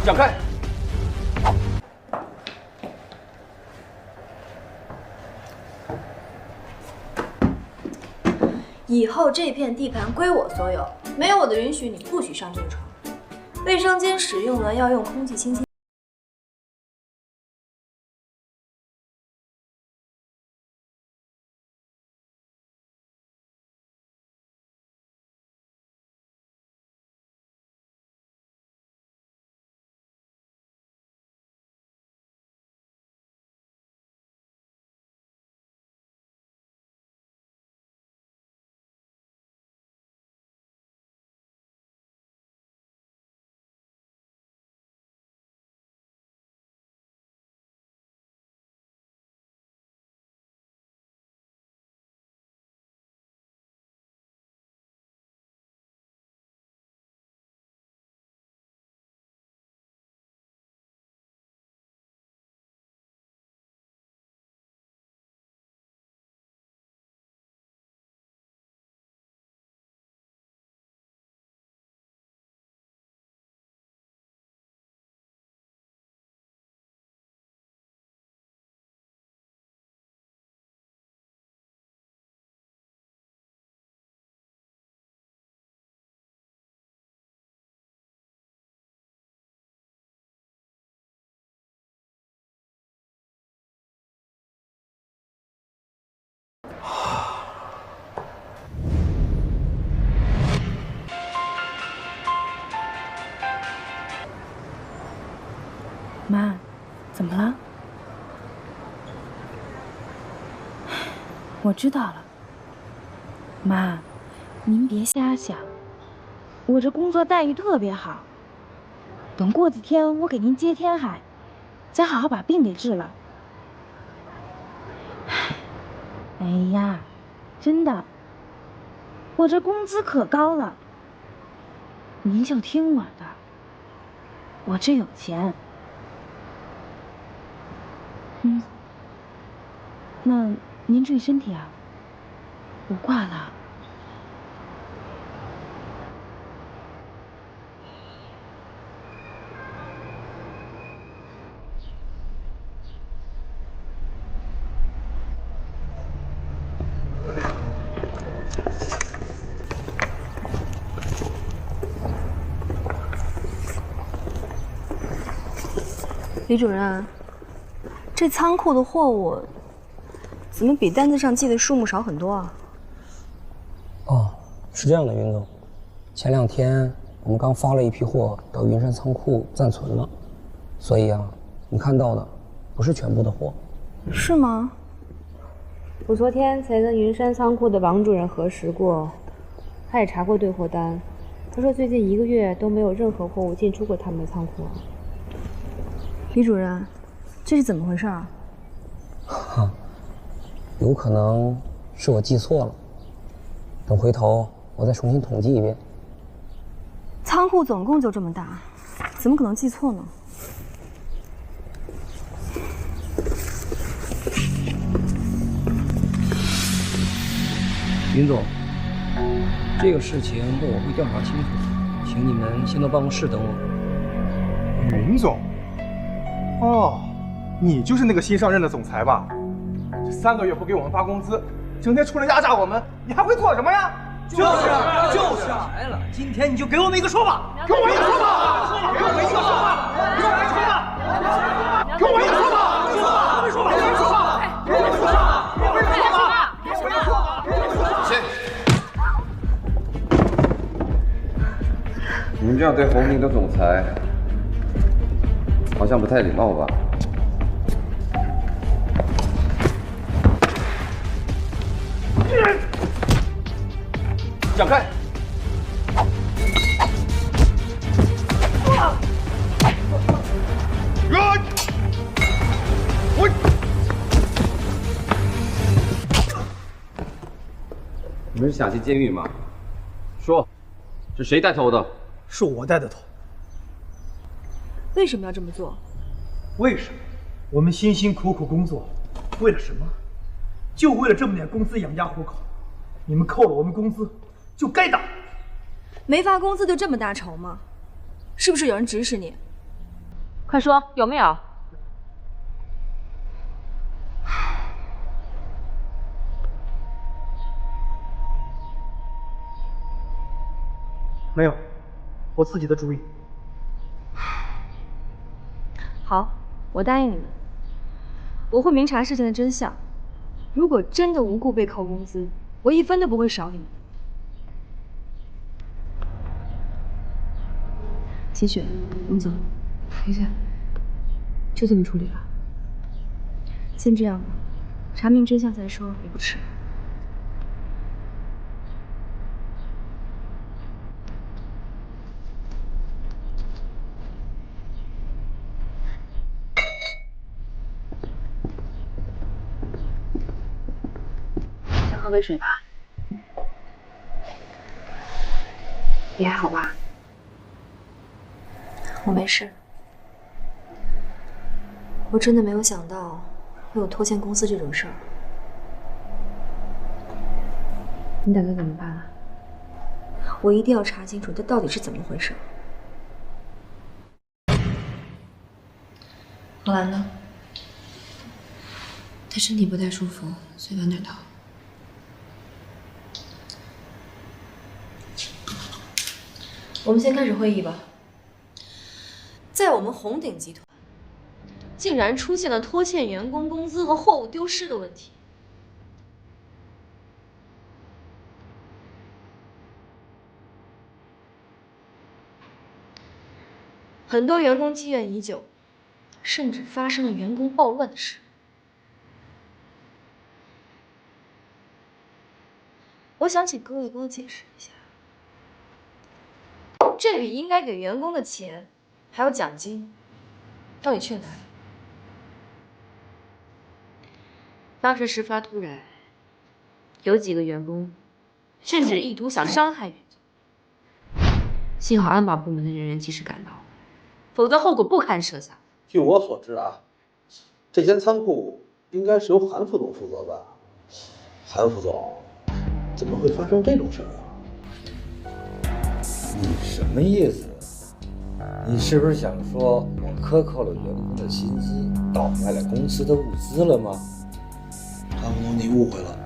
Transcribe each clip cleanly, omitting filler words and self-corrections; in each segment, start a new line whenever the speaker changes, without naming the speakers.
让开！
以后这片地盘归我所有，没有我的允许，你不许上这个床。卫生间使用呢，要用空气清新。
妈，怎么了？我知道了。妈，您别瞎想，我这工作待遇特别好。等过几天我给您接天海，再好好把病给治了。哎呀，真的，我这工资可高了。您就听我的，我这有钱。 那您注意身体啊，我挂了。
李主任，这仓库的货物。 怎么比单子上记的数目少很多啊？
哦，是这样的，云总，前2天我们刚发了一批货到云山仓库暂存了，所以啊，你看到的不是全部的货。
是吗？
我昨天才跟云山仓库的王主任核实过，他也查过对货单，他说最近1个月都没有任何货物进出过他们的仓库。
李主任，这是怎么回事啊？
哈。 有可能是我记错了，等回头我再重新统计一遍。
仓库总共就这么大，怎么可能记错呢？
云总，这个事情我会调查清楚，请你们先到办公室等我。
云总，哦，你就是那个新上任的总裁吧？ 这3个月不给我们发工资，整天出来压榨我们，你还会做什么呀？
就是来了，今天你就给我们一个说法，
给我一个说法，给我一个说法，给我一个说法，给我一个说法，给我一个说法，给我一个说法，给我一个说法，给我一个说法，给我一个说法，给我一个说法，给我一个说法。
你们这样对红菱的总裁，好像不太礼貌吧？
让开！
你们是想进监狱吗？说，是谁带头的？
是我带的头。
为什么要这么做？
为什么？我们辛辛苦苦工作，为了什么？就为了这么点工资养家糊口。你们扣了我们工资，就该打。
没发工资就这么大仇吗？是不是有人指使你？
快说有没有？
没有，我自己的主意。
好，我答应你们，我会明查事情的真相。如果真的无故被扣工资，我1分都不会少你们。秦雪，我们走。
等一下，就这么处理了？
先这样吧，查明真相再说也不迟。
先喝杯水吧。你还好吧？
我没事。我真的没有想到会有拖欠公司这种事儿。
你打算怎么办啊？
我一定要查清楚这到底是怎么回事。何兰呢？
他身体不太舒服，所以晚点到。
我们先开始会议吧。在我们红鼎集团，竟然出现了拖欠员工工资和货物丢失的问题。很多员工积怨已久，甚至发生了员工暴乱的事。我想请各位给我解释一下，这笔应该给员工的钱，还有奖金，到底去了哪里？
当时事发突然，有几个员工甚至意图想伤害袁总，幸好安保部门的人员及时赶到，否则后果不堪设想。
据我所知啊，这间仓库应该是由韩副总负责吧？韩副总，怎么会发生这种事儿啊？
你什么意思？你是不是想说我克扣了员工的薪资，倒卖了公司的物资了吗？
韩副总，你误会了，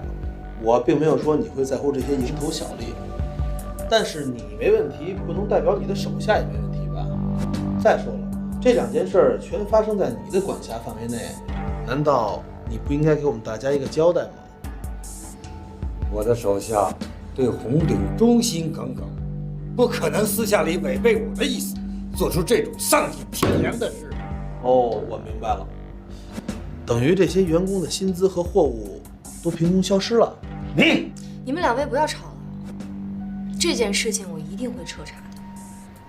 我并没有说你会在乎这些蝇头小利，但是你没问题，不能代表你的手下也没问题吧？再说了，这2件事儿全发生在你的管辖范围内，难道你不应该给我们大家一个交代吗？
我的手下对红鼎忠心耿耿，不可能私下里违背我的意思，做出这种丧尽天良的事。
哦，我明白了，等于这些员工的薪资和货物都凭空消失了。
你们2位不要吵了，这件事情我一定会彻查的。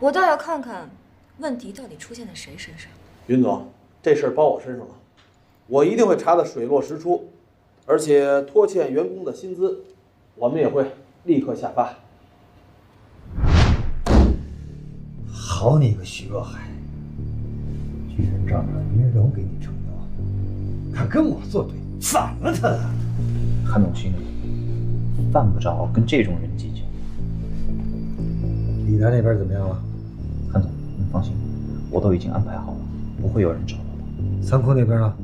我倒要看看问题到底出现在谁身上。
云总，这事儿包我身上了，我一定会查得水落石出，而且拖欠员工的薪资，我们也会立刻下发。
好你个徐若海，居然仗着云柔给你撑腰，敢跟我作对，反了他！
韩总心里犯不着跟这种人计较。
李楠那边怎么样了？
韩总，您放心，我都已经安排好了，不会有人找到的。
仓库那边呢？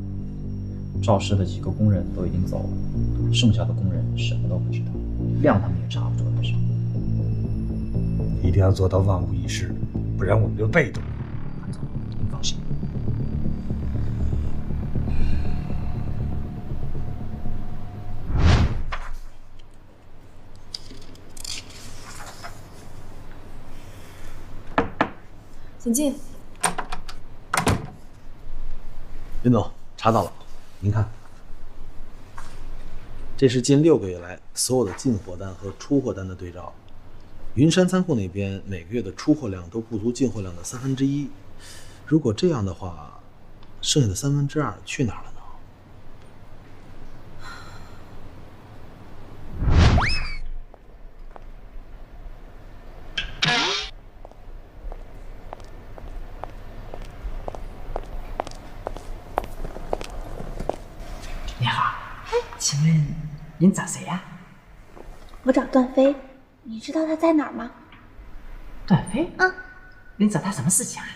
肇事的几个工人都已经走了，剩下的工人什么都不知道，谅他们也查不出来什么。
一定要做到万无一失，不然我们就被动。
韩总，您放心。
请进。
林总，查到了，您看，这是近6个月来所有的进货单和出货单的对照。云山仓库那边每个月的出货量都不足进货量的1/3，如果这样的话，剩下的2/3去哪儿了呢？
你好，请问您找谁呀？
我找段飞，你知道他在哪儿吗？
段飞？您找他什么事情啊？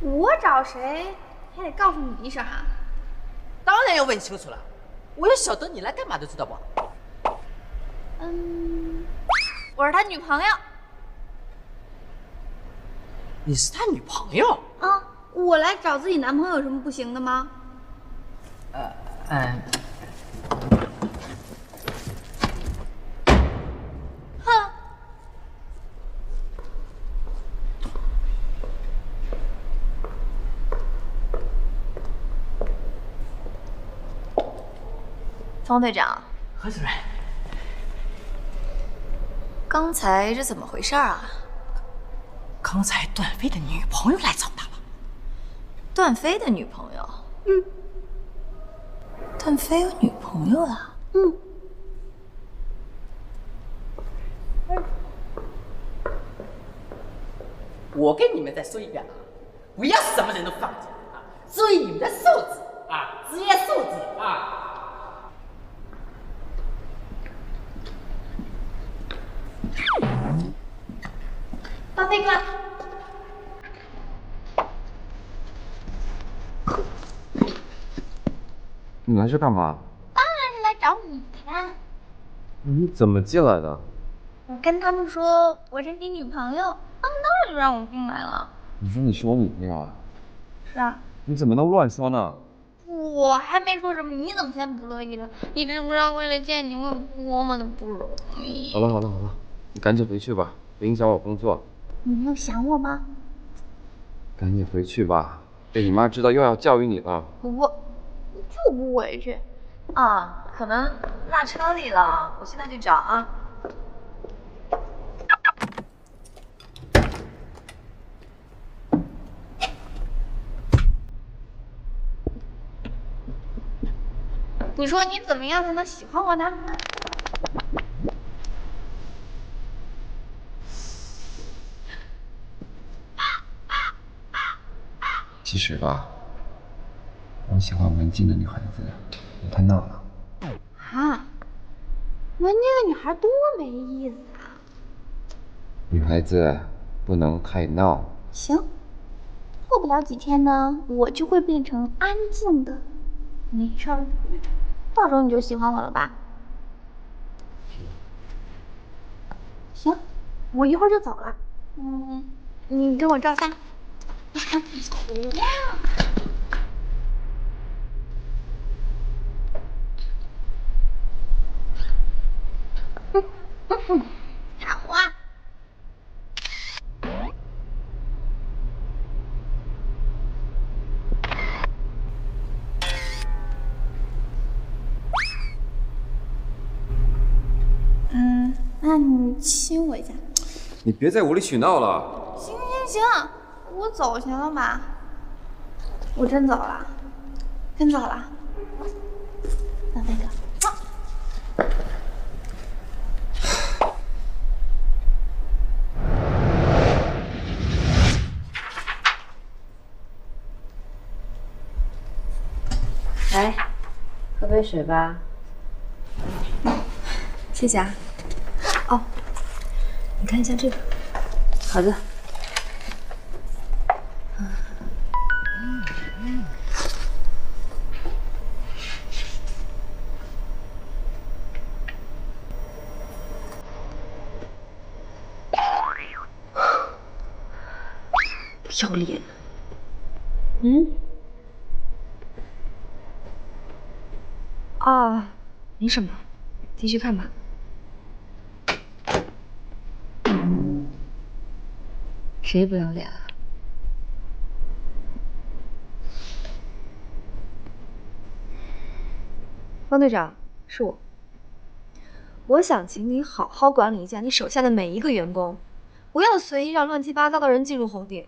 我找谁还得告诉你一声啊。
当然要问清楚了，我要晓得你来干嘛的，知道不？
我是他女朋友。
你是他女朋友？
啊，我来找自己男朋友有什么不行的吗？哼！方队长，
何主任，
刚才是怎么回事啊？
刚才段飞的女朋友来找他了。
段飞的女朋友？段飞有女朋友了？
我跟你们再说一遍啊，不要什么人都放进来啊，注意你们的素质啊，职业素质啊。
段飞哥，
你来这干嘛？
当然是来找你的呀。
你怎么进来的？
我跟他们说我是你女朋友，他们当然就让我进来了。
你说你是我女朋友啊？
是啊，
你怎么能乱说呢？
我还没说什么，你怎么先不乐意了？你知不知道为了见你我有多么的不容易？
好了，你赶紧回去吧，别影响我工作。
你没有想我吗？
赶紧回去吧，被你妈知道又要教育你了。
我就不回去。
啊，可能落车里了，我现在去找啊。
你说你怎么样才能喜欢我呢？
其实吧，我喜欢文静的女孩子，你太闹了。
啊，文静的女孩多没意思啊！
女孩子不能太闹。
行，过不了几天呢，我就会变成安静的，没事儿。到时候你就喜欢我了吧？行，我一会儿就走了。你跟我照相。好啊。那你亲我一下。
你别再无理取闹了。
行，我走行了吧？我真走了，真走了。段飞哥，
来，喝杯水吧。谢谢啊。哦，你看一下这个。好的。不要脸。啊，没什么，继续看吧。谁不要脸啊？方队长，是我。我想请你好好管理一下你手下的每一个员工，不要随意让乱七八糟的人进入红顶，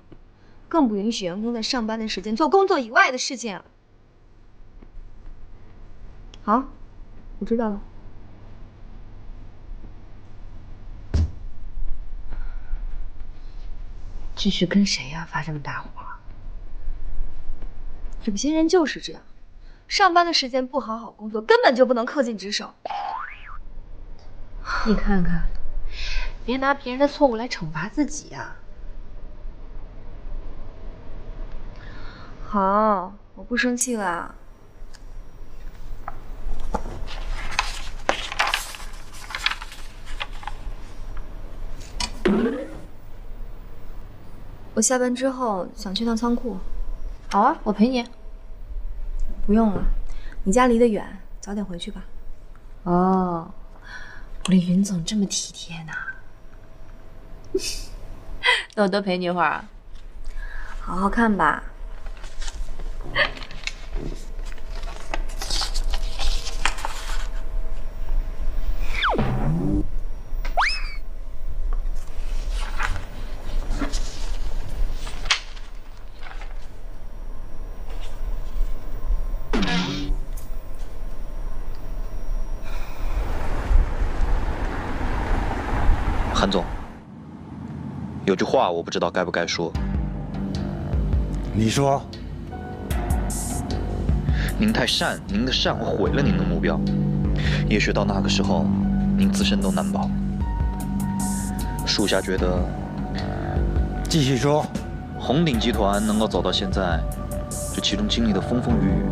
更不允许员工在上班的时间做工作以外的事情。好，我知道了。这是跟谁呀发这么大火？有些人就是这样，上班的时间不好好工作，根本就不能恪尽职守。你看看，别拿别人的错误来惩罚自己呀。好，我不生气了。我下班之后想去趟仓库。
好啊，我陪你。
不用了，你家离得远，早点回去吧。
哦，我的云总这么体贴呢。那我多陪你一会儿啊。
好好看吧。
韩总，有句话我不知道该不该说。
你说。
您太善，您的善会毁了您的目标。也许到那个时候，您自身都难保。属下觉得，
继续说。
红鼎集团能够走到现在，这其中经历的风风雨雨，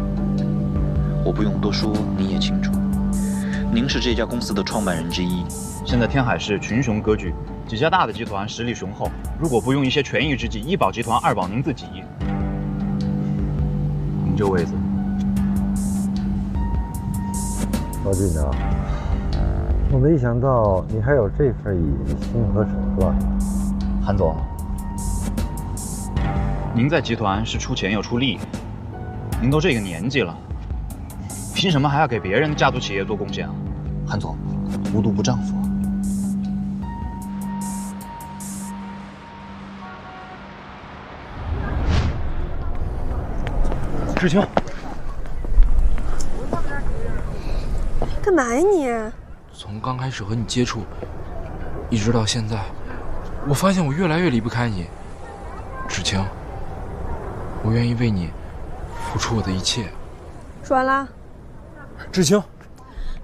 我不用多说，你也清楚。您是这家公司的创办人之一。
现在天海市群雄割据，几家大的集团实力雄厚，如果不用一些权宜之计，一保集团，二保您自己，您这位子。
高局长，我没想到你还有这份野心和手段。
韩总，您在集团是出钱又出力，您都这个年纪了，凭什么还要给别人的家族企业做贡献啊？韩总，无毒不丈夫。
志清，
干嘛呀你？
从刚开始和你接触，一直到现在，我发现我越来越离不开你。芷晴，我愿意为你付出我的一切。
说完啦？
芷晴，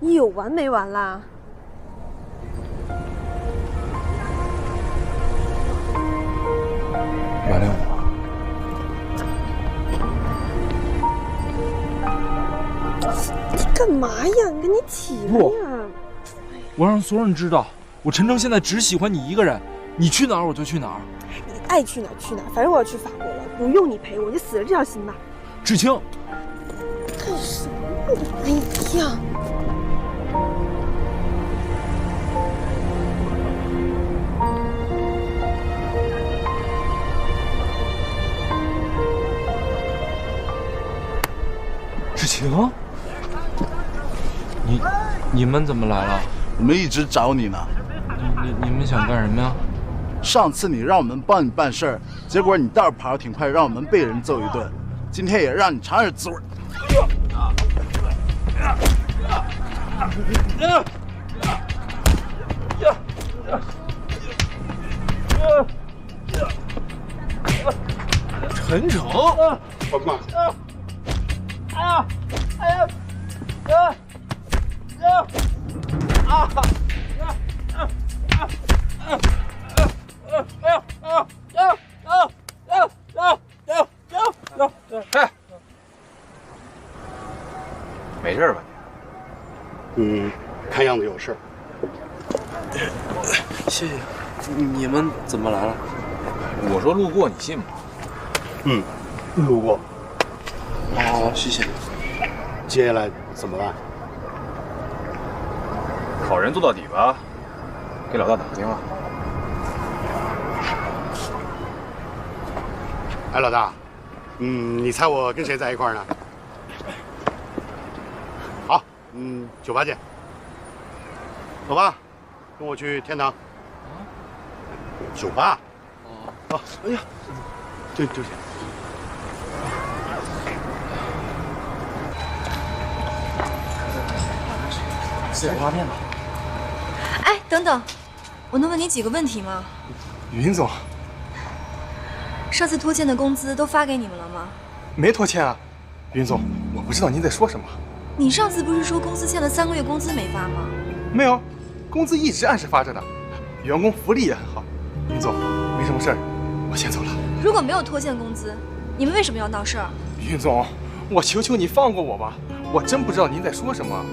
你有完没完啦？
原谅我。
你干嘛呀？你赶紧起来呀！
我让所有人知道，我陈诚现在只喜欢你一个人，你去哪儿我就去哪儿。
你爱去哪儿去哪儿，反正我要去法国了，不用你陪我，就死了这条心吧。
芷晴，
干什么？哎呀！
芷晴，你们怎么来了？
我们一直找你呢。
你们想干什么呀？
上次你让我们帮你办事儿，结果你倒是跑得挺快，让我们被人揍一顿。今天也让你尝尝滋味。
陈诚，
甭管。
没事吧
你？看样子有事。
谢谢。你们怎么来了？我说路过，你信吗？
路过。
好，谢谢。
接下来怎么办？
好人做到底吧，给老大打个电话。
哎，老大，你猜我跟谁在一块儿呢？好，酒吧见。走吧，跟我去天堂。酒吧。哦。哎呀，对不起。
吃拉面吧。哎，等等，我能问你几个问题吗？
云总，
上次拖欠的工资都发给你们了吗？
没拖欠啊，云总，我不知道您在说什么。
你上次不是说公司欠了3个月工资没发吗？
没有，工资一直按时发着的，员工福利也很好。云总，没什么事儿，我先走了。
如果没有拖欠工资，你们为什么要闹事儿？
云总，我求求你放过我吧，我真不知道您在说什么。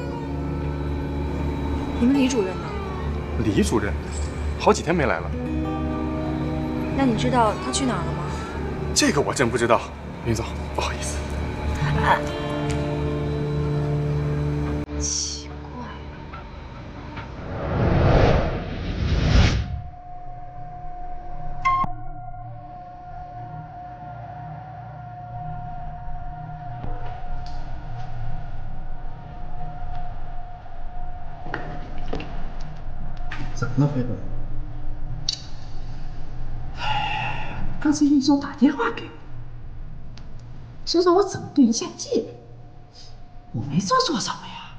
你们李主任呢？
李主任，好几天没来了。
那你知道他去哪儿了吗？
这个我真不知道，云总，不好意思。
奇怪。
怎么了，飞本？
刚才云总打电话给我，说让我整顿一下纪律。我没做错什么呀，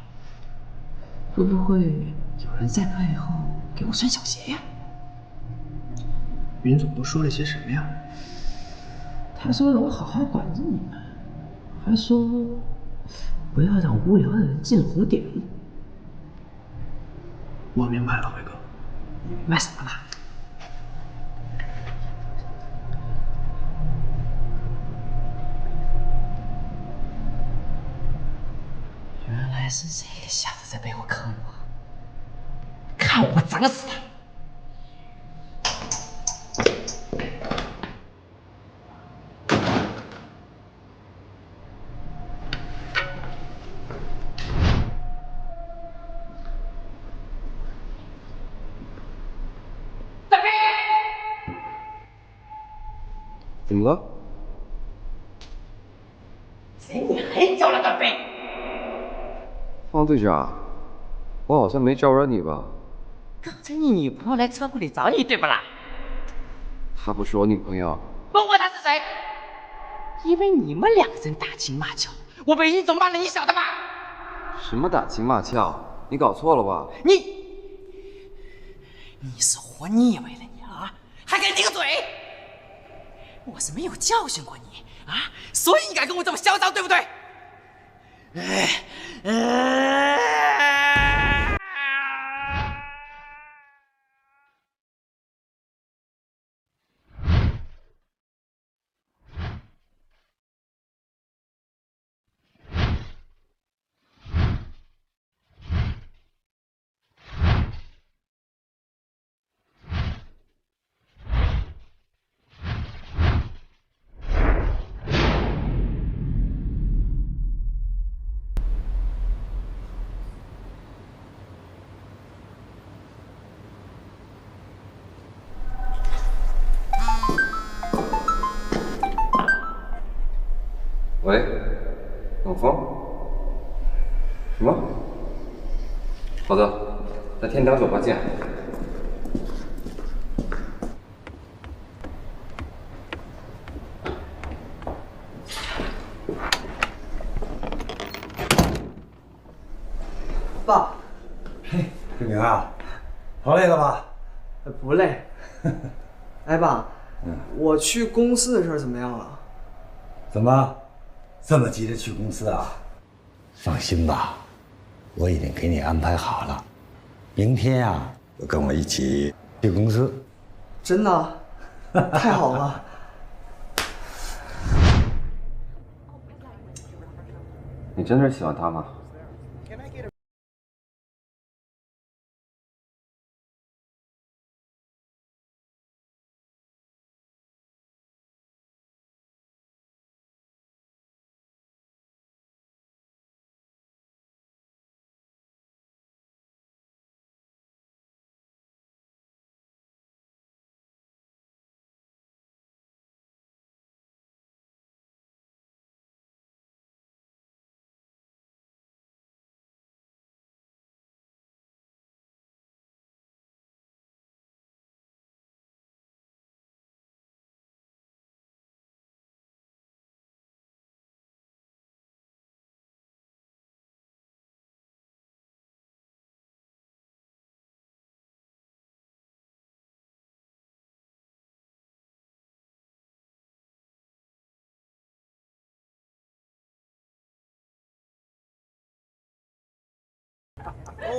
会不会有人在背后给我穿小鞋呀？
云总都说了些什么呀？
他说让我好好管着你们，还说不要让无聊的人进红点。
我明白了，辉哥。
你明白什么了？原来是这个小子在背后坑我，看我整死他！
怎么了？
谁你还叫了个背？
方队长，我好像没招惹你吧？
刚才你女朋友来车库里找你，对不啦？
她不是我女朋友。
问我她是谁？因为你们两个人打情骂俏，我被云总骂了，你晓得吧？
什么打情骂俏？你搞错了吧？
你是活腻歪了你啊？还敢顶嘴？我是没有教训过你啊，所以你敢跟我这么嚣张，对不对？
喂，冷风？什么？好的，在天堂酒吧见。
爸，
嘿，志明啊，跑累了吧？
不累。哎，爸，我去公司的事怎么样了？
怎么，这么急着去公司啊？放心吧，我已经给你安排好了，明天啊，就跟我一起去公司。
真的？太好了！
你真的是喜欢他吗？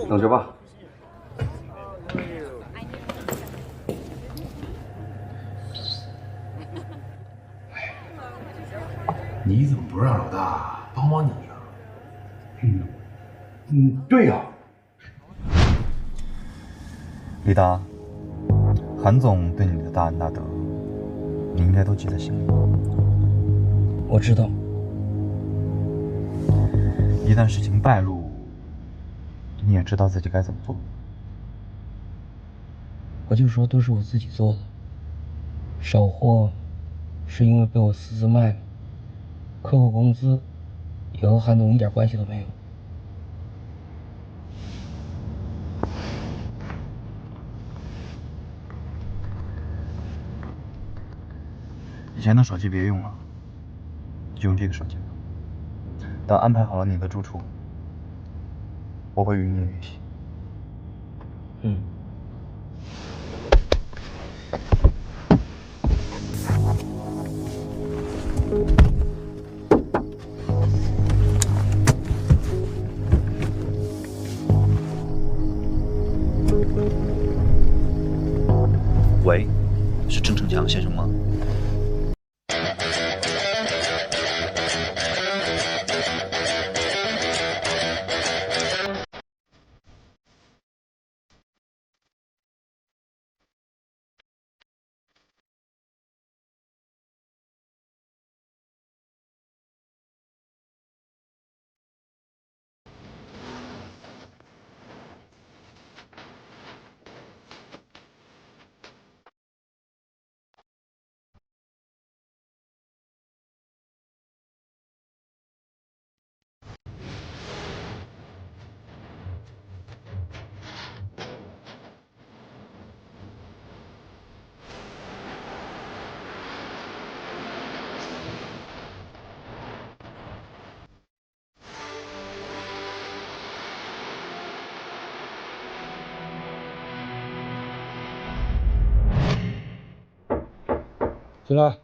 等着吧。
你怎么不让老大帮帮你呀？对呀。
李达，韩总对你的大恩大德，你应该都记在心里。
我知道。
一旦事情败露，你也知道自己该怎么做。
我就说都是我自己做的，少货是因为被我私自卖了，客户工资也和韩总一点关系都没有。
以前的手机别用了，就用这个手机吧。等安排好了你的住处，我会与你联系。
喂，是郑成强先生吗？
进来。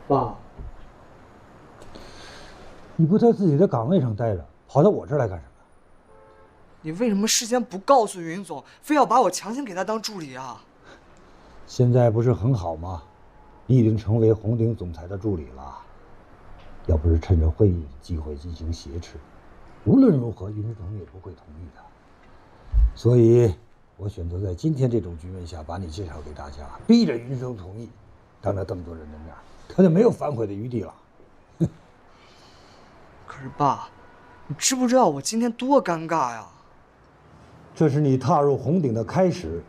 爸，
你不在自己的岗位上待着，跑到我这儿来干什么？
你为什么事先不告诉云总，非要把我强行给他当助理啊？
现在不是很好吗？你已经成为红鼎总裁的助理了。要不是趁着会议机会进行挟持，无论如何云总也不会同意的。所以，我选择在今天这种局面下把你介绍给大家，逼着云总同意。当着这么多人的面，他就没有反悔的余地了。
可是爸，你知不知道我今天多尴尬呀？
这是你踏入红鼎的开始，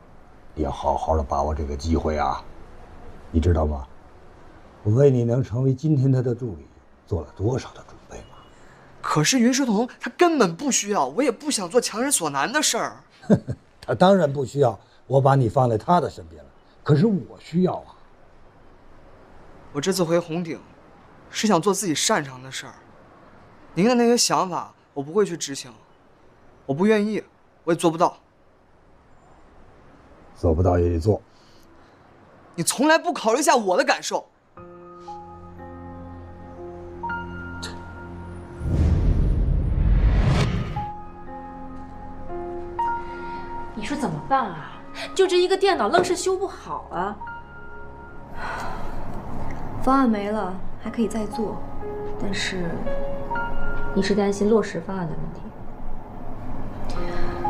你要好好的把握这个机会啊！你知道吗？我为你能成为今天他的助理做了多少的准备吗？
可是云世彤他根本不需要，我也不想做强人所难的事儿。
他当然不需要，我把你放在他的身边了。可是我需要啊！
我这次回红鼎，是想做自己擅长的事儿。您的那些想法，我不会去执行，我不愿意，我也做不到。
做不到也得做。
你从来不考虑一下我的感受。
你说怎么办啊？就这一个电脑，愣是修不好啊！
方案没了，还可以再做，但是
你是担心落实方案的问题？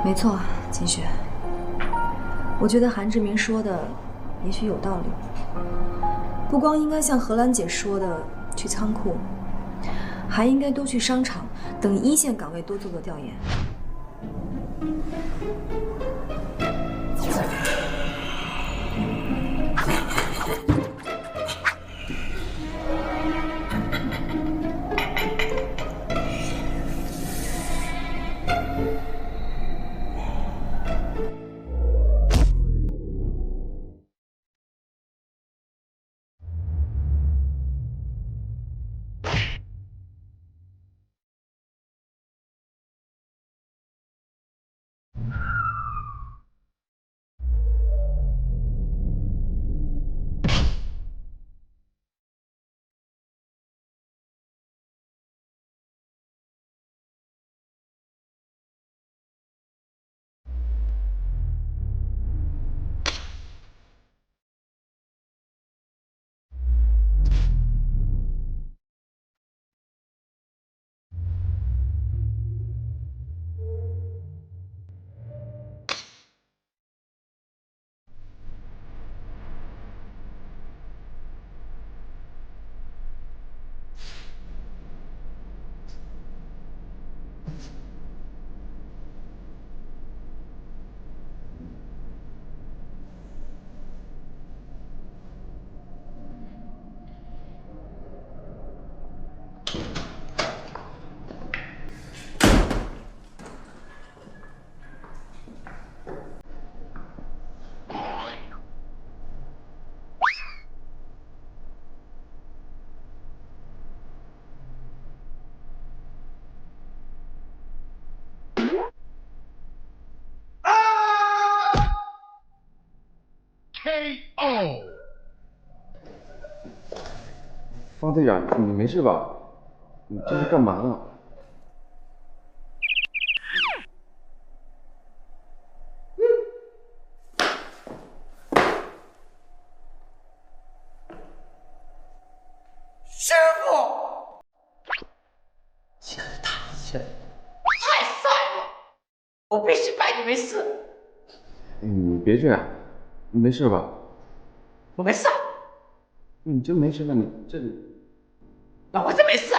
没错，秦雪，我觉得韩志明说的也许有道理。不光应该像荷兰姐说的去仓库，还应该多去商场等一线岗位多做做调研。
KO。
方队长，你没事吧？你这是干嘛呢？
师傅，这太帅了！我必须拜你为师。
你别这样，你没事吧？
我没事。
你真没事？那你这……
那我真没事。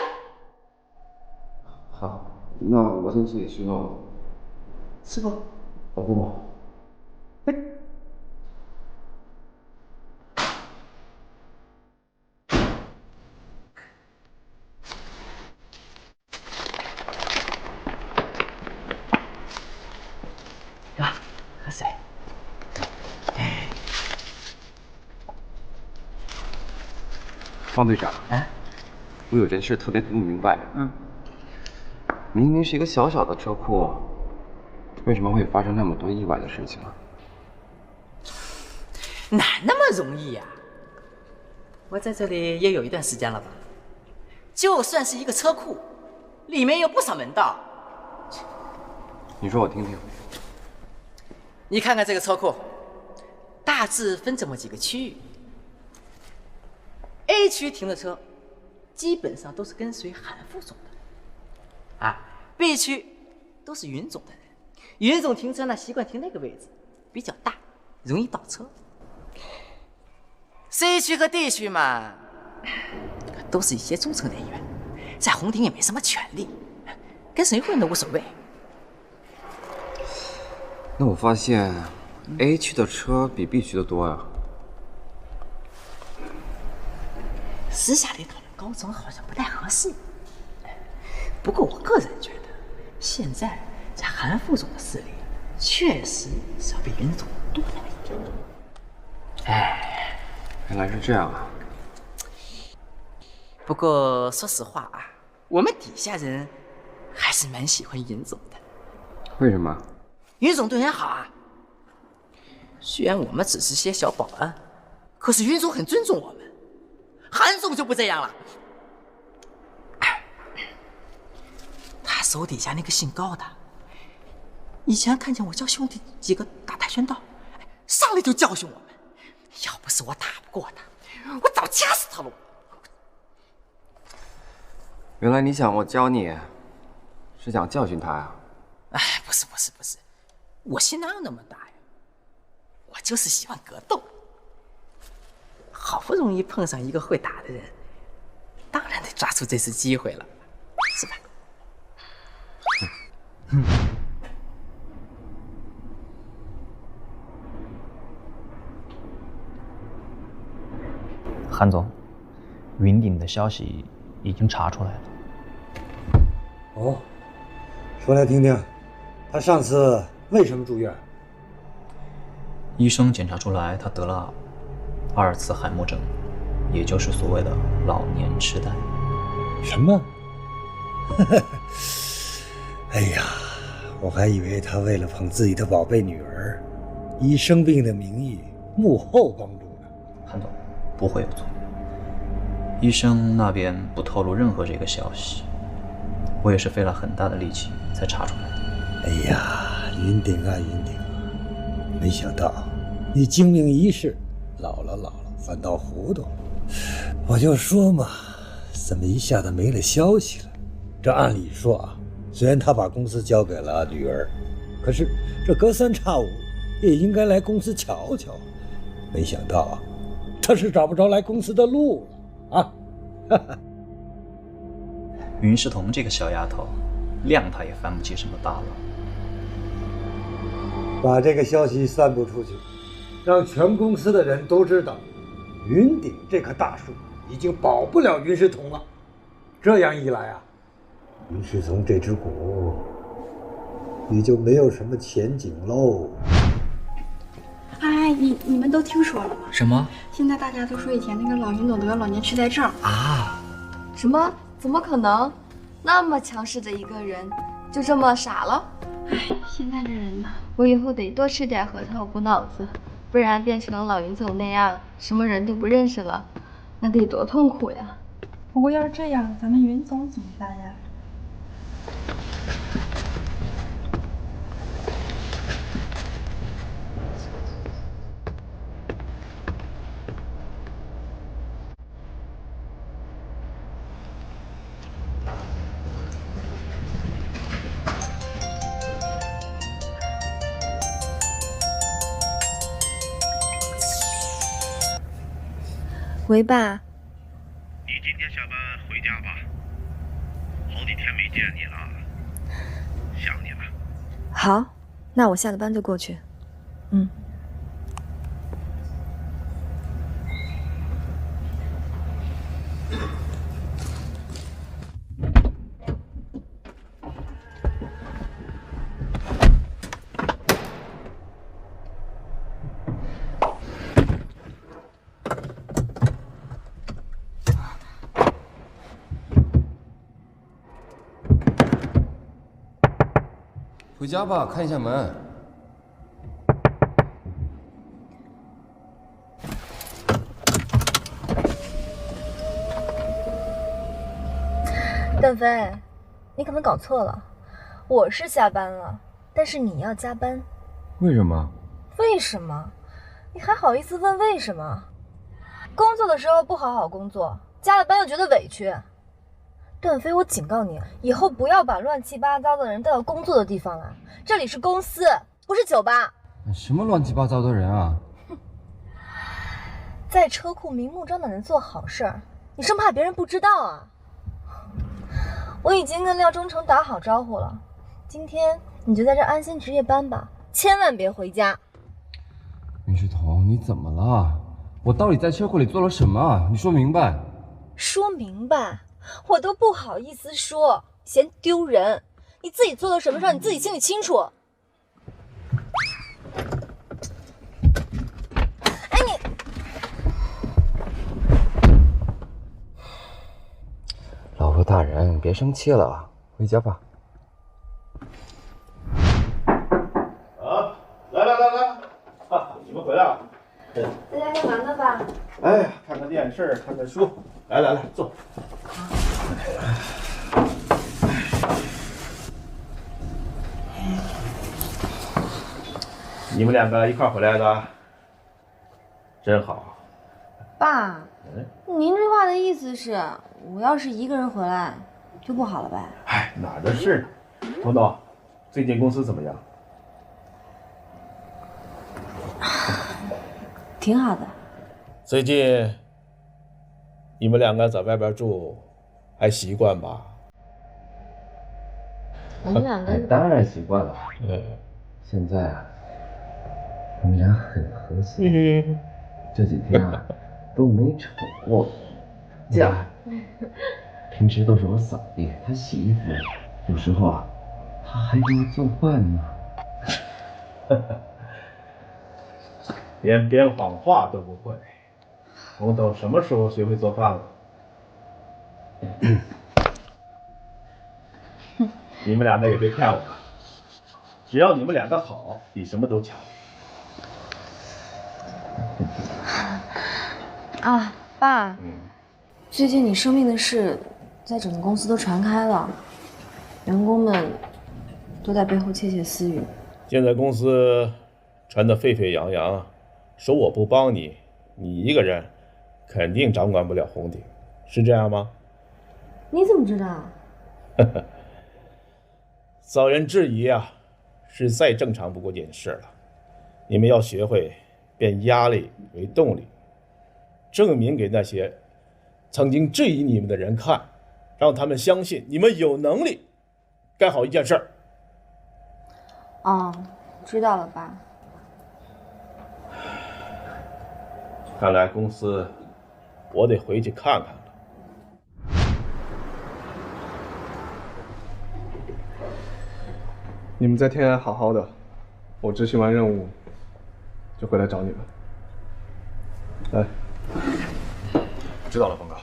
好，那我先去里训练了。
师傅，
保护我。
喝水。
方队长，我有件事特别不明白。明明是一个小小的车库，为什么会发生那么多意外的事情啊？
哪那么容易呀？我在这里也有一段时间了吧？就算是一个车库，里面有不少门道。
你说我听听。
你看看这个车库，大致分这么几个区域。A 区停的车，基本上都是跟随韩副总的。B 区都是云总的人，云总停车呢习惯停那个位置，比较大，容易倒车。C 区和 D 区嘛，都是一些中层人员，在红顶也没什么权利，跟谁混都无所谓。
那我发现 A 区的车比 B 区的多呀。
私下里讨论高层好像不太合适。不过我个人觉得，现在在韩副总的势力确实是要比云总多那么一点。
原来是这样啊。
不过说实话啊，我们底下人还是蛮喜欢云总的。
为什么？
云总对人好啊。虽然我们只是些小保安，可是云总很尊重我们。韩总就不这样了，他手底下那个姓高的，以前看见我教兄弟几个打跆拳道，上来就教训我们。要不是我打不过他，我早掐死他了。
原来你想我教你，是想教训他呀？
不是，我心哪有那么大呀？我就是喜欢格斗。好不容易碰上一个会打的人，当然得抓住这次机会了，是吧？
韩总，云顶的消息已经查出来了。
哦，说来听听，他上次为什么住院？
医生检查出来，他得了2次海默症，也就是所谓的老年痴呆。
什么？哎呀，我还以为他为了捧自己的宝贝女儿，以生病的名义幕后帮助呢。
韩总，不会有错。医生那边不透露任何这个消息，我也是费了很大的力气才查出来的。
哎呀，云顶啊云顶，没想到你精明一世，老了反倒糊涂了。我就说嘛，怎么一下子没了消息了？这按理说啊，虽然他把公司交给了女儿，可是这隔三差五也应该来公司瞧瞧。没想到啊，他是找不着来公司的路了啊！哈哈。
云世彤这个小丫头，谅她也翻不起什么大浪。
把这个消息散布出去，让全公司的人都知道，云顶这棵大树已经保不了云世彤了。这样一来啊，云世彤这只股也就没有什么前景喽。
哎，你们都听说了吗？
什么？
现在大家都说以前那个老云总得了老年痴呆症
啊？
什么？怎么可能？那么强势的一个人，就这么傻了？现在这人呐，我以后得多吃点核桃补脑子，不然变成了老云总那样，什么人都不认识了，那得多痛苦呀！
不过要是这样，咱们云总怎么办呀？
喂，爸。
你今天下班回家吧，好几天没见你了，想你了。
好，那我下了班就过去。嗯。
回家吧，看一下门。
段飞，你可能搞错了，我是下班了，但是你要加班。
为什么？
为什么？你还好意思问为什么？工作的时候不好好工作，加了班又觉得委屈。段飞，我警告你，以后不要把乱七八糟的人带到工作的地方来。这里是公司，不是酒吧。
什么乱七八糟的人啊！
在车库明目张胆的做好事儿，你生怕别人不知道啊？我已经跟廖忠诚打好招呼了，今天你就在这安心值夜班吧，千万别回家。
云世彤，你怎么了？我到底在车库里做了什么？你说明白。
说明白？我都不好意思说，嫌丢人。你自己做了什么事儿，你自己心里清楚。哎你，
老婆大人，别生气了，回家吧。
啊，来，你们回来了。
在家干嘛呢，爸？
哎呀，看看电视，看看书。来，坐。你们两个一块回来的，真好。
爸，您这话的意思是，我要是一个人回来就不好了呗？
哎，哪儿的事？董董，最近公司怎么样？
挺好的。
最近你们两个在外边住，还习惯吧？
我们两个
当然习惯了。现在啊，我们俩很和谐。这几天啊，都没吵过架。平时都是我扫地，他洗衣服，有时候啊，他还给我做饭呢。
连编谎话都不会，董董什么时候学会做饭了？你们俩那也别骗我了，只要你们两个好，比什么都强。
啊，爸，最近你生病的事在整个公司都传开了，员工们都在背后窃窃私语。
现在公司传得沸沸扬扬，说我不帮你，你一个人肯定掌管不了红鼎，是这样吗？
你怎么知道？
遭人质疑啊，是再正常不过件事了。你们要学会变压力为动力，证明给那些曾经质疑你们的人看，让他们相信你们有能力干好一件事儿。
哦，知道了，爸。
看来公司我得回去看看了。
你们在天安好好的，我执行完任务就回来找你们。来，知道了，冯哥。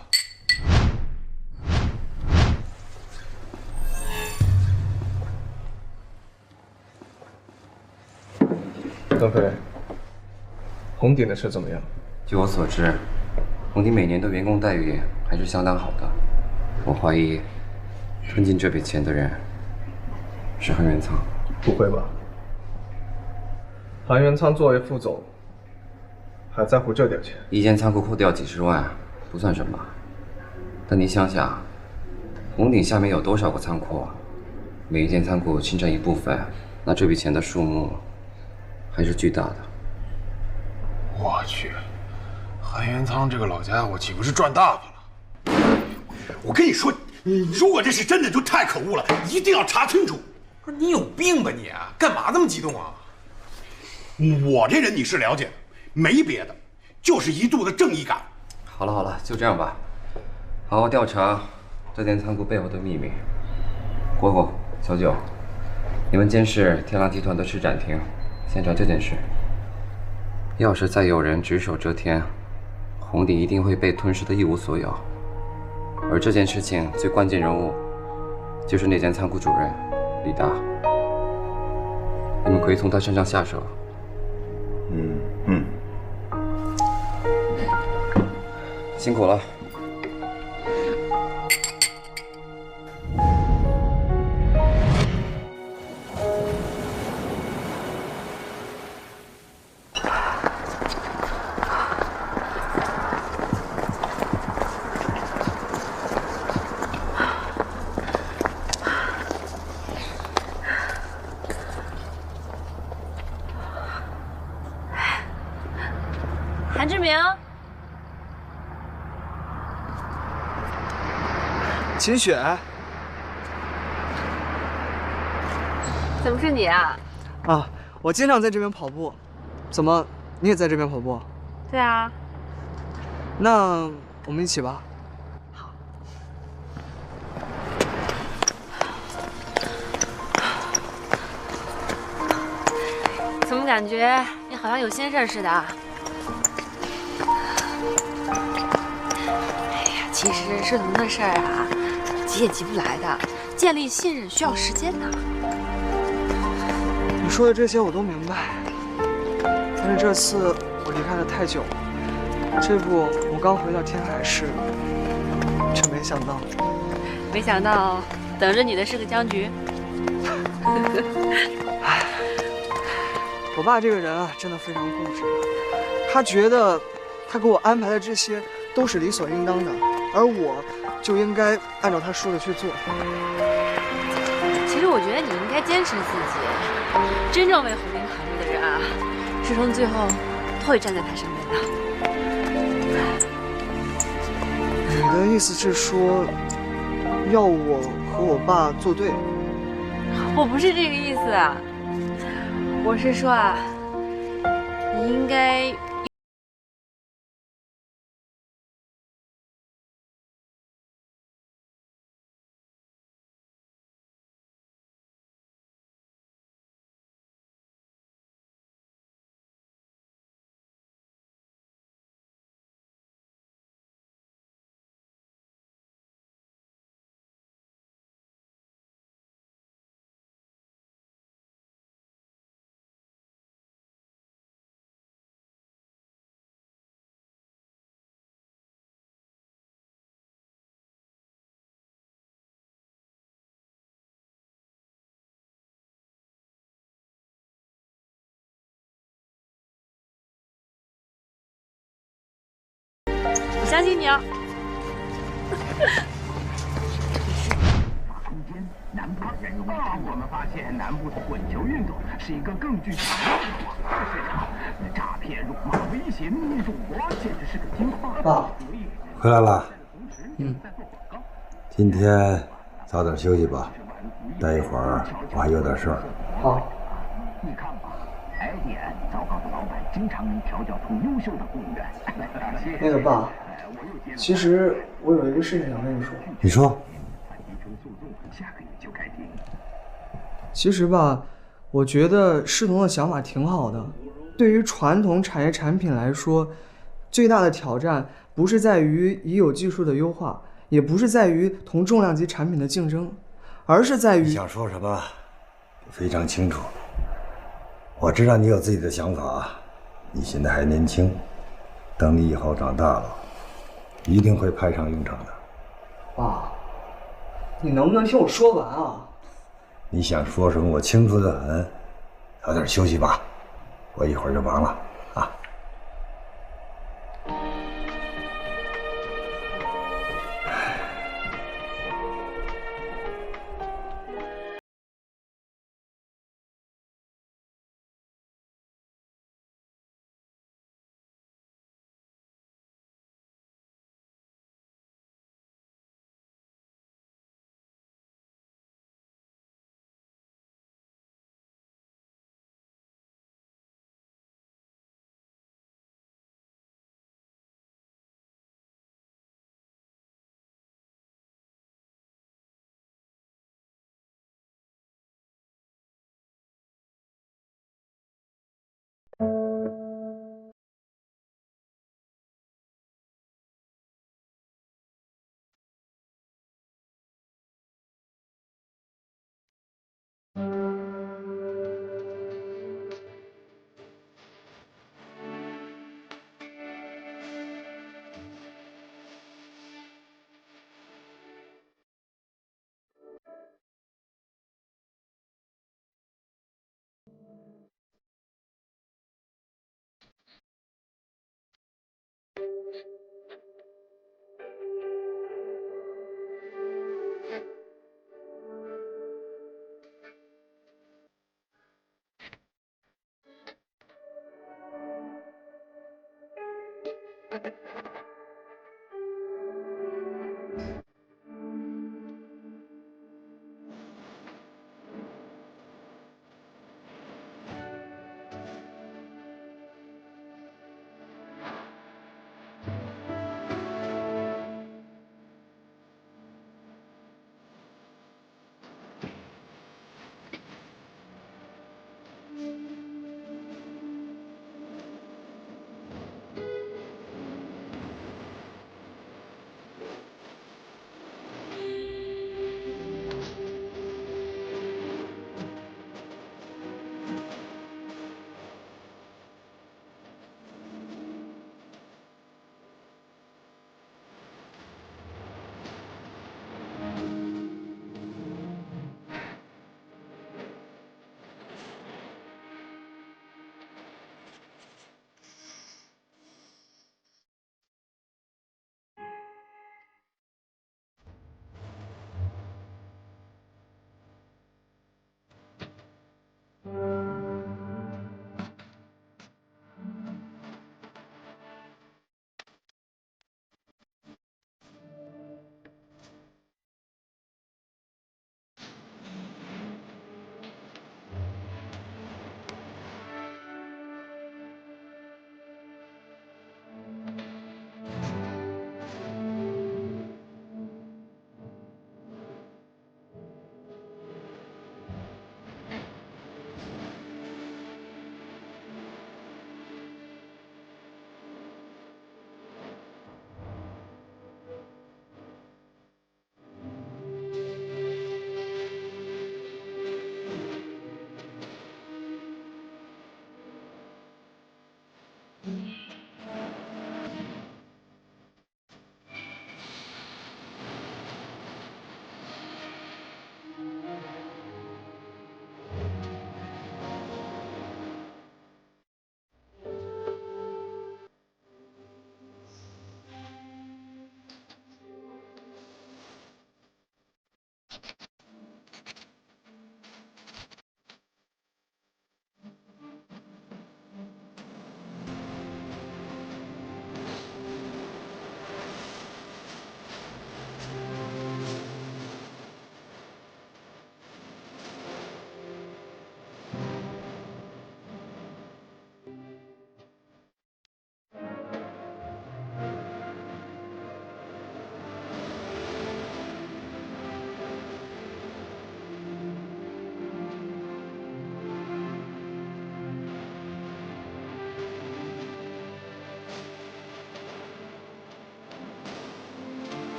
邓飞，红鼎的事怎么样？
据我所知，红鼎每年的员工待遇还是相当好的。我怀疑，吞进这笔钱的人是韩元仓。
不会吧？韩元仓作为副总，还在乎这点钱？
一间仓库扣掉几十万，不算什么。但你想想，红鼎下面有多少个仓库？每一间仓库侵占一部分，那这笔钱的数目还是巨大的。
我去，韩元仓这个老家伙岂不是赚大发了？
我跟你说，如果这是真的，就太可恶了，一定要查清楚。
不是你有病吧你？干嘛这么激动啊？
我这人你是了解的，没别的，就是一肚子正义感。
好了好了，就这样吧，好好调查这间仓库背后的秘密。国虎、小九，你们监视天狼集团的施展厅，先查这件事。要是再有人只手遮天，红鼎一定会被吞噬的一无所有。而这件事情最关键人物，就是那间仓库主任李达。你们可以从他身上下手。辛苦了。
韩志明，
秦雪，
怎么是你啊？
啊，我经常在这边跑步，怎么你也在这边跑步？
对啊。
那我们一起吧。
怎么感觉你好像有心事似的？其实师彤的事儿啊，急也急不来的，建立信任需要时间的。
你说的这些我都明白，但是这次我离开的太久了，这不我刚回到天海市，却没想到等着你的是个僵局。我爸这个人啊，真的非常固执，他觉得他给我安排的这些都是理所应当的。而我就应该按照他说的去做。
其实我觉得你应该坚持自己，真正为红鼎考虑的人啊，师彤最后都会站在他身边的。
你的意思是说，要我和我爸作对？
我不是这个意思啊，我是说啊，你应该。我相信你哦。
我们发现南部的混球运动是一个更具强大的广告市场，诈骗、辱骂、威胁、秘密赌博，简直是个金话。
爸，回来了。今天早点休息吧，待一会儿我还有点事儿。
好。
你看吧，艾点糟糕的老板经常能调教出优秀的雇员。
那个爸，其实我有一个事情想跟你说。
你说。
其实吧，我觉得师彤的想法挺好的。对于传统产业产品来说，最大的挑战不是在于已有技术的优化，也不是在于同重量级产品的竞争，而是在于……
你想说什么？非常清楚。我知道你有自己的想法，你现在还年轻，等你以后长大了，一定会派上用场的。
爸，你能不能听我说完啊？
你想说什么，我清楚得很。早点休息吧，我一会儿就忙了啊。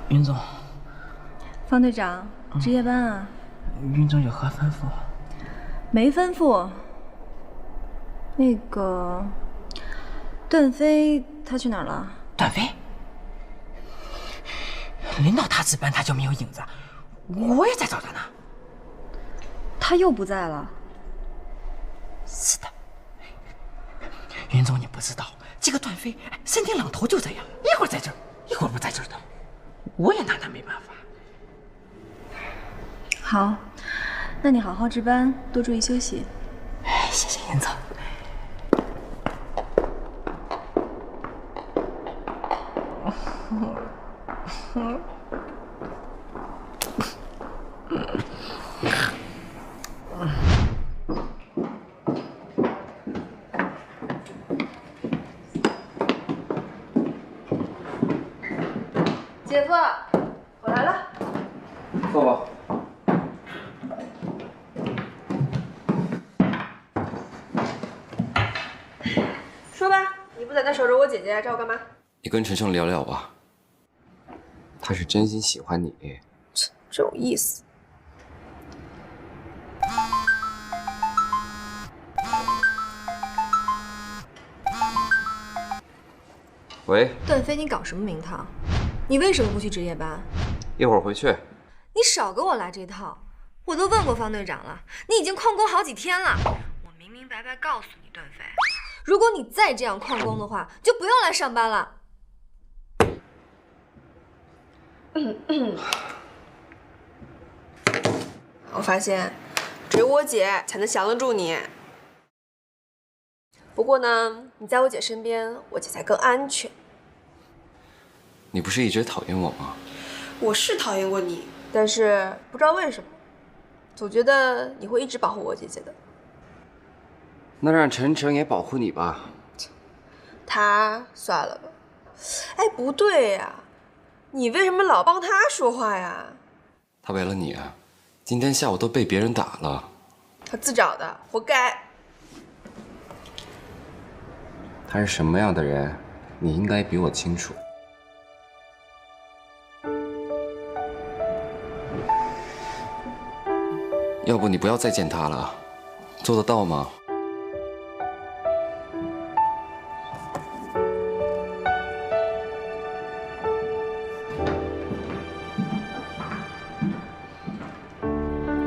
云总，
方队长，值夜班啊？
云总有何吩咐？
没吩咐。那个段飞他去哪儿了？
段飞，轮到他值班他就没有影子，我也在找他呢。
他又不在了。
是的，云总你不知道，这个段飞身体朗头就这样，一会儿在这儿，一会儿不在这儿的，我也拿他没办法。
好，那你好好值班，多注意休息。
谢谢云总。
姐夫，我来了。
坐吧。
说吧，你不在那守着我姐姐，找我干嘛？
你跟晨晨聊聊吧，他是真心喜欢你。
这有意思。
喂，
段飞，你搞什么名堂？你为什么不去值夜班？
一会儿回去。
你少给我来这套！我都问过方队长了，你已经旷工好几天了。我明明白白告诉你，段飞，如果你再这样旷工的话，就不用来上班了。
我发现，只有我姐才能降得住你。不过呢，你在我姐身边，我姐才更安全。
你不是一直讨厌我吗？
我是讨厌过你，但是不知道为什么，总觉得你会一直保护我姐姐的。
那让晨晨也保护你吧。
他算了吧。哎，不对呀，你为什么老帮他说话呀？
他为了你啊，今天下午都被别人打了。
他自找的，活该。
他是什么样的人，你应该比我清楚。要不你不要再见他了，做得到吗？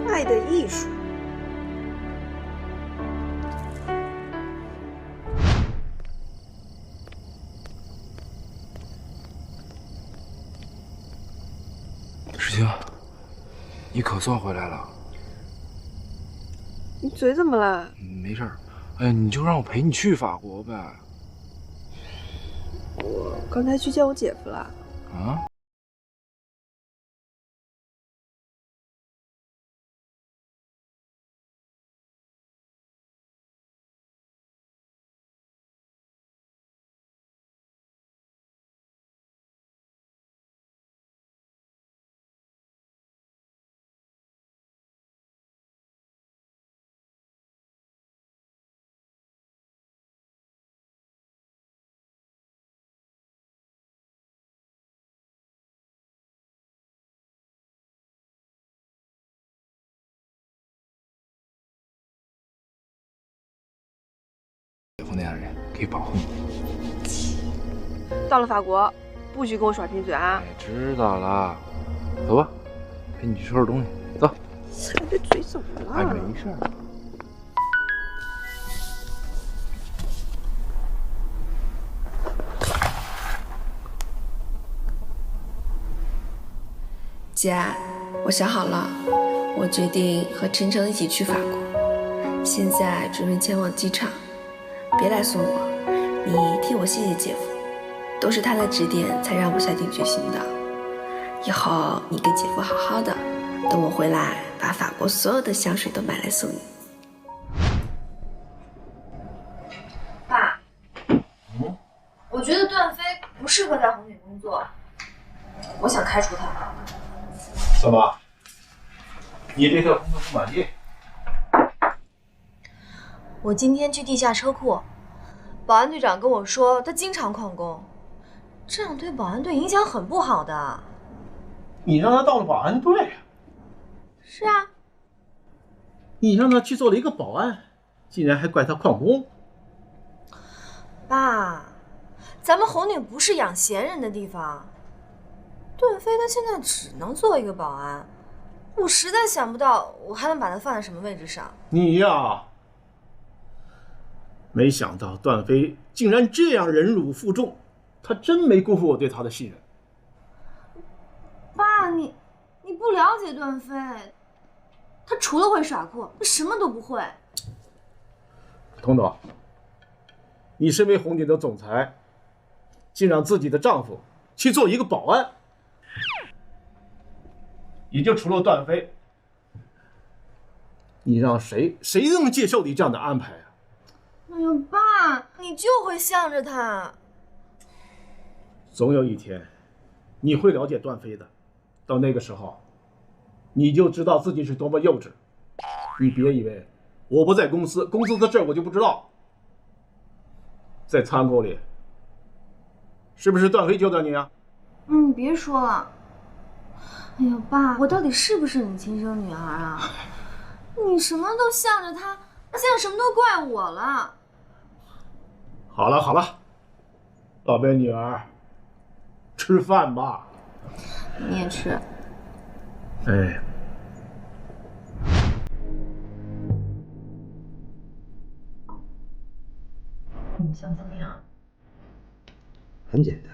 爱的艺术。
石青，你可算回来了。
你嘴怎么了？
没事儿，哎呀，你就让我陪你去法国呗。
我刚才去见我姐夫了。
啊？姐夫那样的人可以保护你。
到了法国，不许跟我耍贫嘴啊！
知道了，走吧，陪你去收拾东西。走。
你这嘴怎么了？
哎，没事儿。
姐，我想好了，我决定和晨晨一起去法国，现在准备前往机场，别来送我，你替我谢谢姐夫，都是他的指点才让我下定决心的。以后你跟姐夫好好的，等我回来把法国所有的香水都买来送你。
爸，我觉得段飞不适合在红景工作，我想开除他。
怎么？你对这工作不满意？
我今天去地下车库，保安队长跟我说，他经常旷工，这样对保安队影响很不好的。
你让他到了保安队？
是啊。
你让他去做了一个保安，竟然还怪他旷工？
爸，咱们红顶不是养闲人的地方。段飞他现在只能做一个保安，我实在想不到我还能把他放在什么位置上。
你呀，没想到段飞竟然这样忍辱负重，他真没辜负我对他的信任。
爸，你不了解段飞，他除了会耍酷，他什么都不会。
彤彤，你身为红顶的总裁，竟让自己的丈夫去做一个保安，也就除了段飞，你让谁能接受你这样的安排啊？
哎呦，爸，你就会向着他。
总有一天，你会了解段飞的。到那个时候，你就知道自己是多么幼稚。你别以为我不在公司的事我就不知道。在仓库里，是不是段飞教的你啊？
你别说了。哎呀，爸，我到底是不是你亲生女儿啊？你什么都向着他，现在什么都怪我了。
好了，宝贝女儿，吃饭吧。
你也吃。
哎，
你想怎么样？
很简单，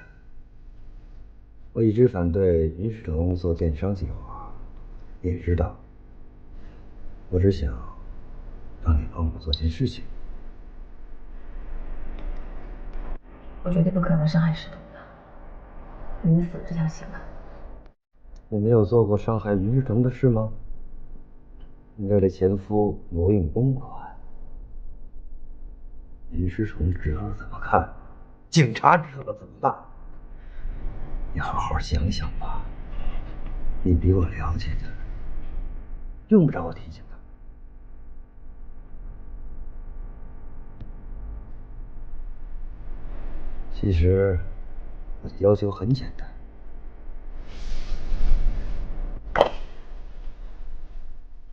我一直反对云世腾做电商计划，你也知道，我只想让你帮我做件事情。
我绝对不可能伤害世彤的，临死这条心啊！
你没有做过伤害云世腾的事吗？你为了前夫挪用公款，云世腾知道了怎么看？警察知道了怎么办？你好好想想吧，你比我了解他，用不着我提醒他。其实我的要求很简单，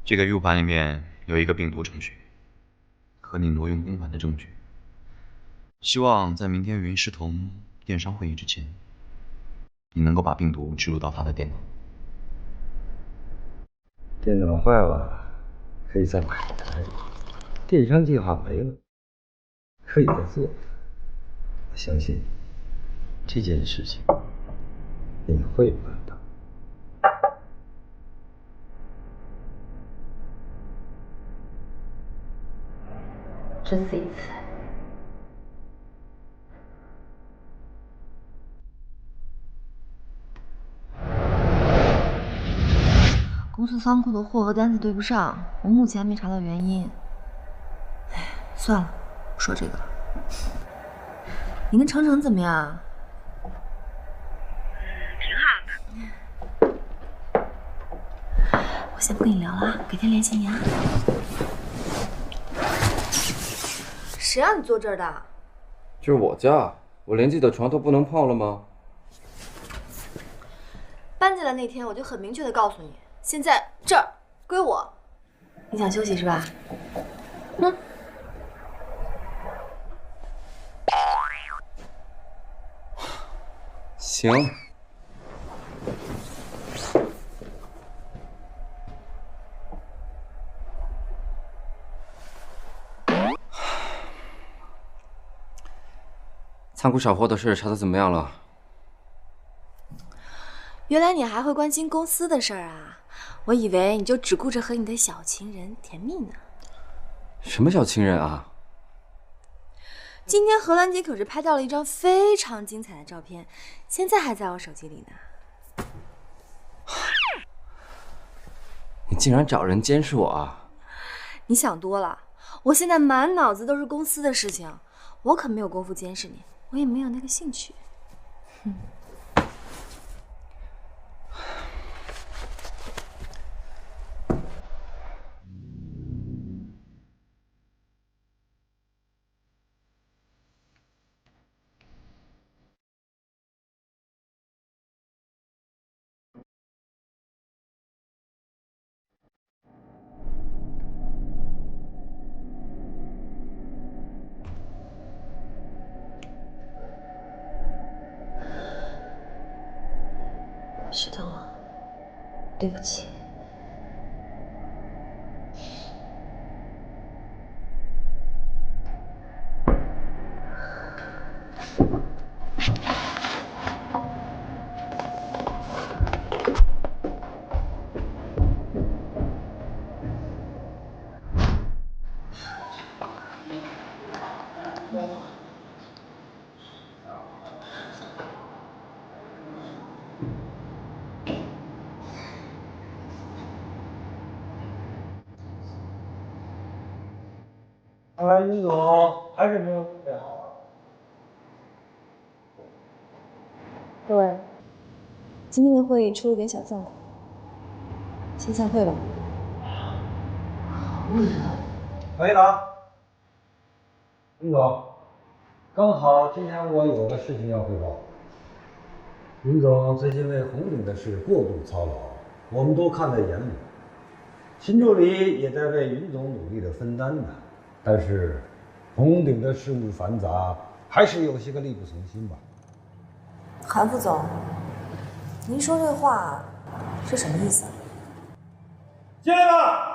这个 U 盘里面有一个病毒程序，和你挪用公款的证据。希望在明天云世彤电商会议之前，你能够把病毒植入到他的电脑。
电脑坏了，可以再买一台；电商计划没了，可以再做。我相信这件事情你会办到。
只死一次。
公司仓库的货和单子对不上，我目前没查到原因。哎，算了，不说这个了。你跟程程怎么样？
挺好的。
我先不跟你聊了，改天联系你啊。谁让你坐这儿的？
这是我家，我连自己的床都不能碰了吗？
搬进来那天我就很明确的告诉你，现在这儿归我。你想休息是吧？
行。仓库少货的事查得怎么样了？
原来你还会关心公司的事儿啊！我以为你就只顾着和你的小情人甜蜜呢。
什么小情人啊？
今天荷兰姐可是拍到了一张非常精彩的照片，现在还在我手机里呢。
你竟然找人监视我啊！
你想多了，我现在满脑子都是公司的事情，我可没有功夫监视你，我也没有那个兴趣。石头，对不起。
看来云总还是没有准备好啊。
各位，今天的会议出了点小状况，先散会吧。
可以了。云总，刚好今天我有个事情要汇报。云总最近为红顶的事过度操劳，我们都看在眼里。秦助理也在为云总努力的分担呢。但是，红顶的事务繁杂，还是有些个力不从心吧。
韩副总，您说这话是什么意思？
进来吧。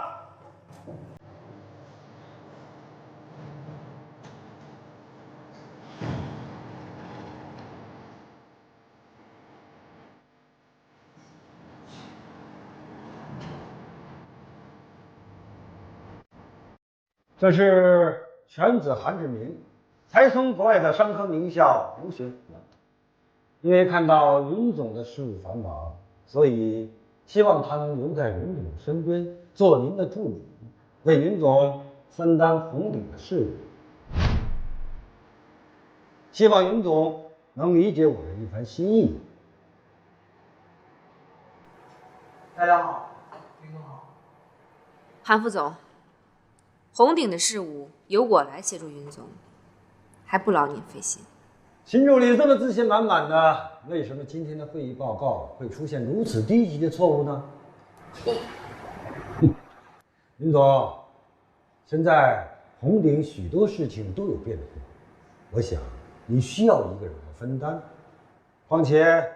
这是犬子韩志明，才从国外的商科名校留学回来。因为看到云总的事务繁忙，所以希望他能留在云总身边，做您的助理，为云总分担红顶的事务。希望云总能理解我的一番心意。
大家好，云总好。
韩副总，红顶的事务由我来协助云总，还不劳您费心。
秦助理这么自信满满的，为什么今天的会议报告会出现如此低级的错误呢？云总，现在红顶许多事情都有变化，我想你需要一个人来分担。况且，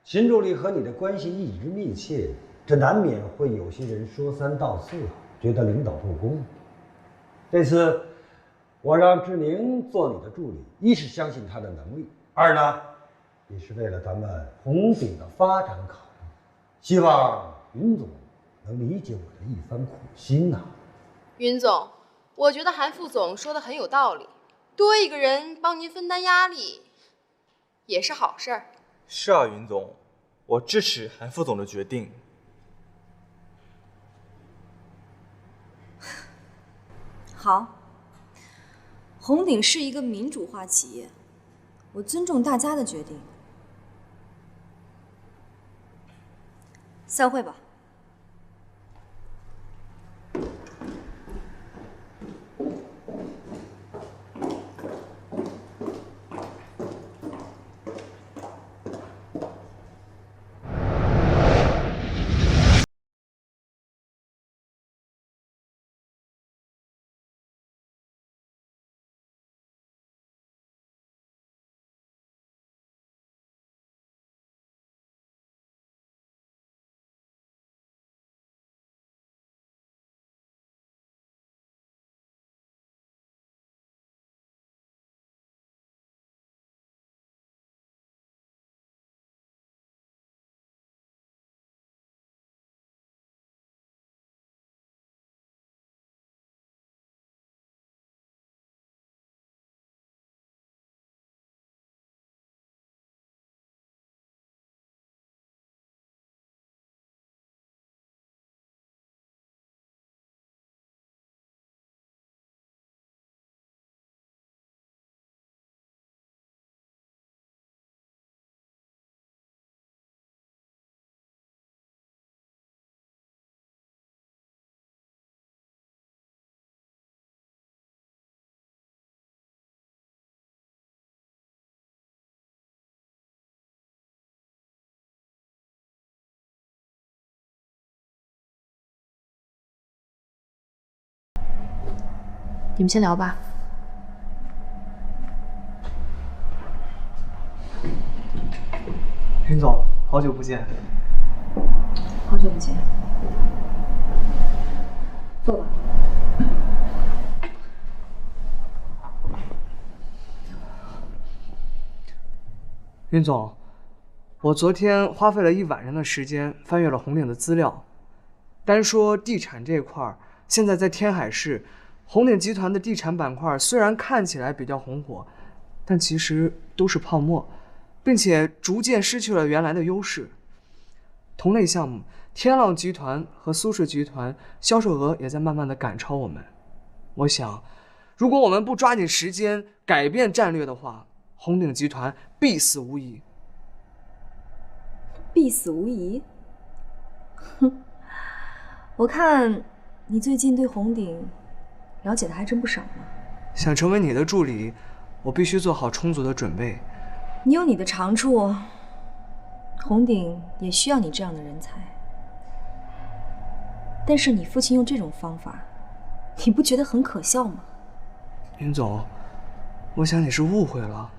秦助理和你的关系一直密切，这难免会有些人说三道四，觉得领导不公。这次我让志宁做你的助理，一是相信他的能力，二呢，也是为了咱们红顶的发展考虑。希望云总能理解我的一番苦心呐。
云总，我觉得韩副总说的很有道理，多一个人帮您分担压力，也是好事儿。
是啊，云总，我支持韩副总的决定。
好。红顶是一个民主化企业，我尊重大家的决定。散会吧。
你们先聊吧。
云总，好久不见。
久不见，坐吧。
云总，我昨天花费了1晚上的时间翻阅了红鼎的资料。单说地产这块儿，现在在天海市，红鼎集团的地产板块虽然看起来比较红火，但其实都是泡沫，并且逐渐失去了原来的优势。同类项目，天浪集团和苏氏集团销售额也在慢慢的赶超我们。我想，如果我们不抓紧时间改变战略的话，红鼎集团必死无疑。
必死无疑？哼，我看你最近对红鼎了解的还真不少呢。
想成为你的助理，我必须做好充足的准备。
你有你的长处，红鼎也需要你这样的人才。但是你父亲用这种方法，你不觉得很可笑吗？
云总，我想你是误会了。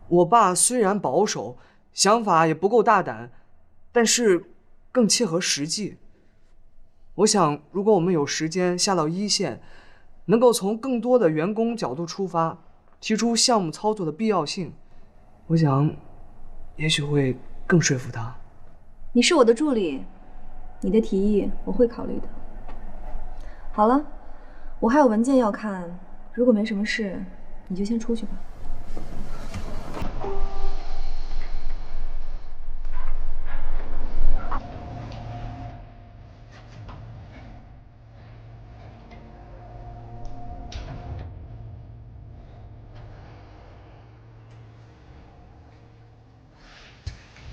我爸虽然保守，想法也不够大胆，但是更切合实际。我想，如果我们有时间下到一线，能够从更多的员工角度出发，提出项目操作的必要性，我想，也许会更说服他。
你是我的助理，你的提议我会考虑的。好了，我还有文件要看，如果没什么事，你就先出去吧。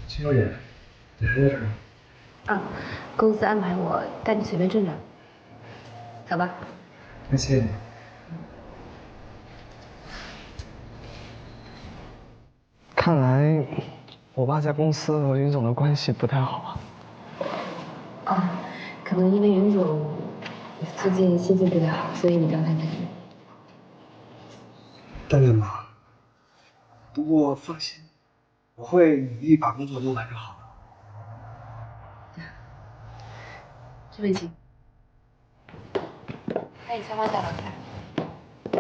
秦小姐，你还在这儿吗？
啊，公司安排我带你随便转转，走吧。
那谢谢你。看来我爸在公司和云总的关系不太好啊。
哦，可能因为云总最近心情不太好，所以你不要太担心。
但愿吧。不过放心，我会努力把工作都完成好的。
这位请，那你下班再来看。